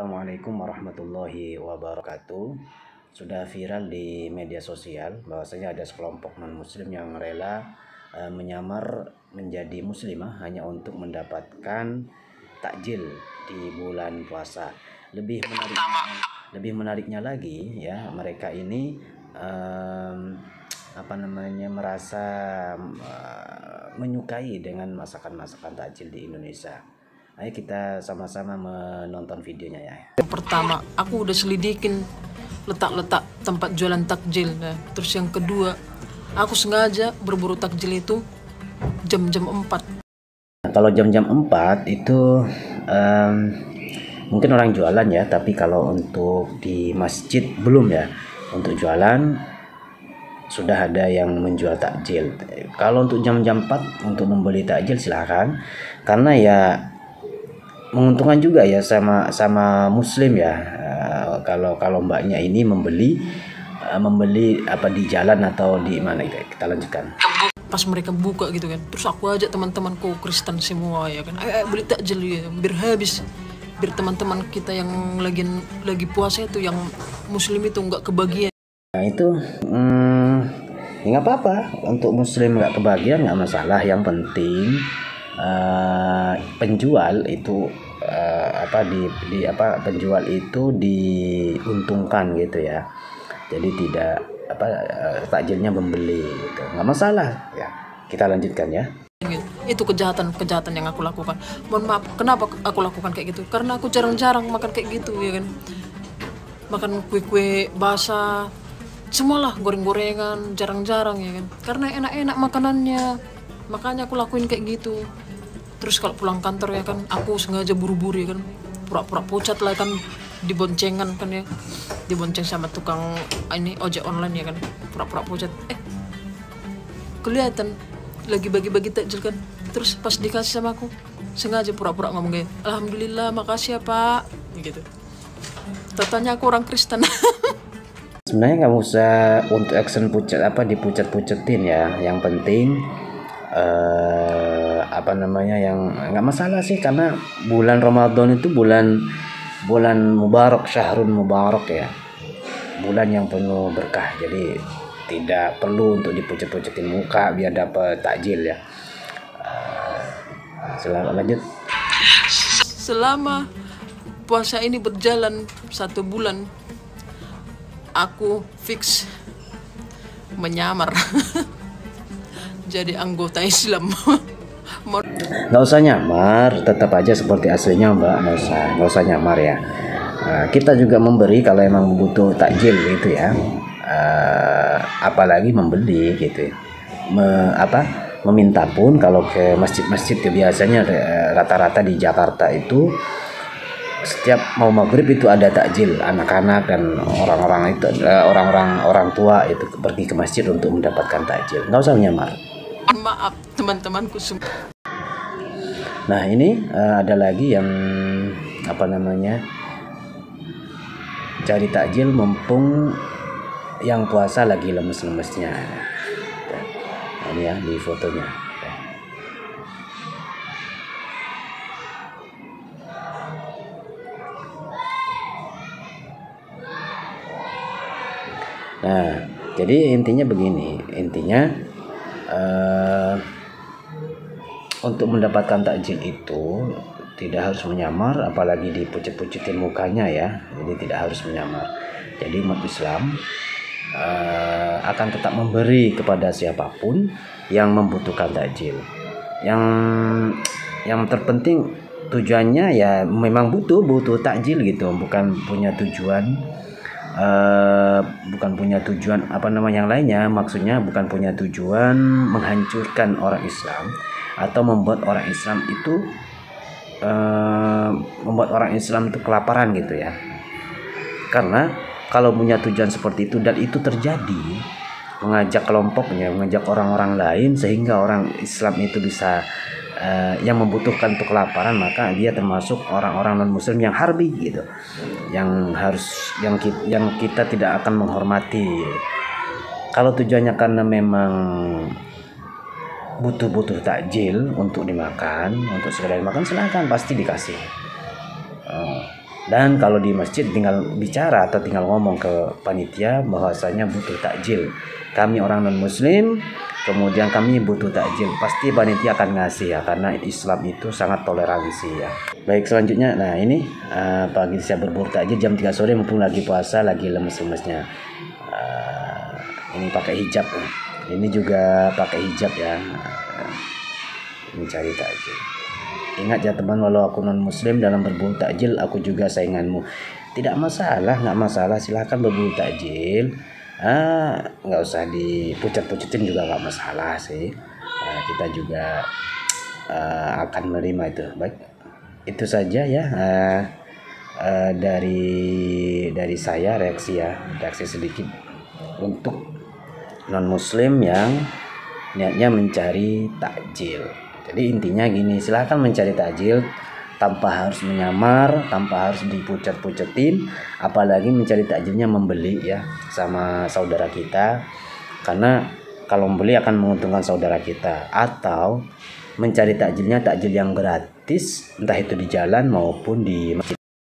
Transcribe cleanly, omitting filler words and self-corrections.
Assalamualaikum warahmatullahi wabarakatuh. Sudah viral di media sosial bahwasanya ada sekelompok non-muslim yang rela menyamar menjadi muslimah hanya untuk mendapatkan takjil di bulan puasa. Lebih menariknya lagi ya, mereka ini merasa menyukai dengan masakan-masakan takjil di Indonesia. Ayo kita sama-sama menonton videonya ya. Yang pertama, aku udah selidikin letak-letak tempat jualan takjil. Nah, terus yang kedua, aku sengaja berburu takjil itu jam-jam 4. Nah, kalau jam-jam 4 itu mungkin orang jualan ya, tapi kalau untuk di masjid belum ya. Untuk jualan sudah ada yang menjual takjil. Kalau untuk jam-jam 4 untuk membeli takjil silahkan, karena ya menguntungkan juga ya sama muslim ya. Kalau mbaknya ini membeli apa di jalan atau di mana gitu. Kita lanjutkan. Pas mereka buka gitu kan, terus aku ajak teman-temanku Kristen semua ya kan, ayo beli takjil ya, biar habis, biar teman-teman kita yang lagi puasa itu, yang muslim itu nggak kebagian. Nah itu ya nggak apa-apa, untuk muslim nggak kebagian nggak masalah. Yang penting penjual itu penjual itu diuntungkan gitu ya. Jadi tidak takjilnya membeli gitu, nggak masalah ya. Kita lanjutkan ya. Itu kejahatan yang aku lakukan. Mohon maaf, kenapa aku lakukan kayak gitu? Karena aku jarang-jarang makan kayak gitu ya kan. Makan kue-kue basah, semualah goreng-gorengan, jarang-jarang ya kan. Karena enak-enak makanannya, makanya aku lakuin kayak gitu. Terus kalau pulang kantor ya kan, aku sengaja buru-buru ya kan, pura-pura pucat lah kan, diboncengan kan ya, dibonceng sama tukang ini ojek online ya kan, pura-pura pucat. Kelihatan lagi bagi-bagi takjil kan, terus pas dikasih sama aku, sengaja pura-pura ngomong kayak, alhamdulillah makasih ya pak, gitu. Tatanya aku orang Kristen. Sebenarnya nggak usah untuk action pucat dipucat-pucetin ya. Yang penting yang nggak masalah sih, karena bulan Ramadan itu bulan mubarak, syahrun mubarak ya, bulan yang penuh berkah. Jadi tidak perlu untuk dipucet-pucetin muka biar dapat takjil ya. Selamat lanjut. Selama puasa ini berjalan 1 bulan, aku fix menyamar jadi anggota Islam. Nggak usah nyamar, tetap aja seperti aslinya mbak. Nggak usah nyamar ya. Kita juga memberi kalau emang butuh takjil gitu ya. Apalagi membeli gitu. Meminta pun kalau ke masjid-masjid ya, biasanya rata-rata di Jakarta itu setiap mau maghrib itu ada takjil. Anak-anak dan orang-orang itu, orang tua itu pergi ke masjid untuk mendapatkan takjil. Nggak usah nyamar. Maaf teman-temanku semua. Nah ini ada lagi yang cari takjil mumpung yang puasa lagi lemes-lemesnya. Nah, ini ya di fotonya. Nah jadi intinya begini, untuk mendapatkan takjil itu tidak harus menyamar, apalagi dipucet-pucetin mukanya ya. Jadi tidak harus menyamar. Jadi umat Islam akan tetap memberi kepada siapapun yang membutuhkan takjil. Yang terpenting tujuannya ya memang butuh takjil gitu, bukan punya tujuan yang lainnya. Maksudnya bukan punya tujuan menghancurkan orang Islam atau membuat orang Islam itu kelaparan gitu ya. Karena kalau punya tujuan seperti itu dan itu terjadi, mengajak kelompoknya, mengajak orang-orang lain sehingga orang Islam itu bisa yang membutuhkan untuk kelaparan, maka dia termasuk orang-orang non muslim yang harbi gitu, yang kita tidak akan menghormati. Kalau tujuannya karena memang butuh takjil untuk dimakan, untuk sekedar makan, silakan, pasti dikasih. Dan kalau di masjid tinggal bicara atau tinggal ngomong ke panitia bahwasanya butuh takjil. Kami orang non muslim, kemudian kami butuh takjil. Pasti panitia akan ngasih ya, karena Islam itu sangat toleransi ya. Baik, selanjutnya, nah ini pagi saya berburu takjil jam 3 sore mumpung lagi puasa, lagi lemes-lemesnya. Ini pakai hijab. Ini juga pakai hijab ya. Mencari takjil. Ingat ya teman, walau aku non muslim, dalam berburu takjil aku juga sainganmu. Tidak masalah, nggak masalah, silahkan berburu takjil. Nggak usah dipucat-pucetin juga nggak masalah sih. Kita juga akan menerima itu. Baik, itu saja ya dari saya, reaksi sedikit untuk non muslim yang niatnya mencari takjil. Jadi intinya gini, silahkan mencari takjil tanpa harus menyamar, tanpa harus dipucat-pucetin, apalagi mencari takjilnya membeli ya sama saudara kita, karena kalau membeli akan menguntungkan saudara kita. Atau mencari takjilnya takjil yang gratis, entah itu di jalan maupun di masjid.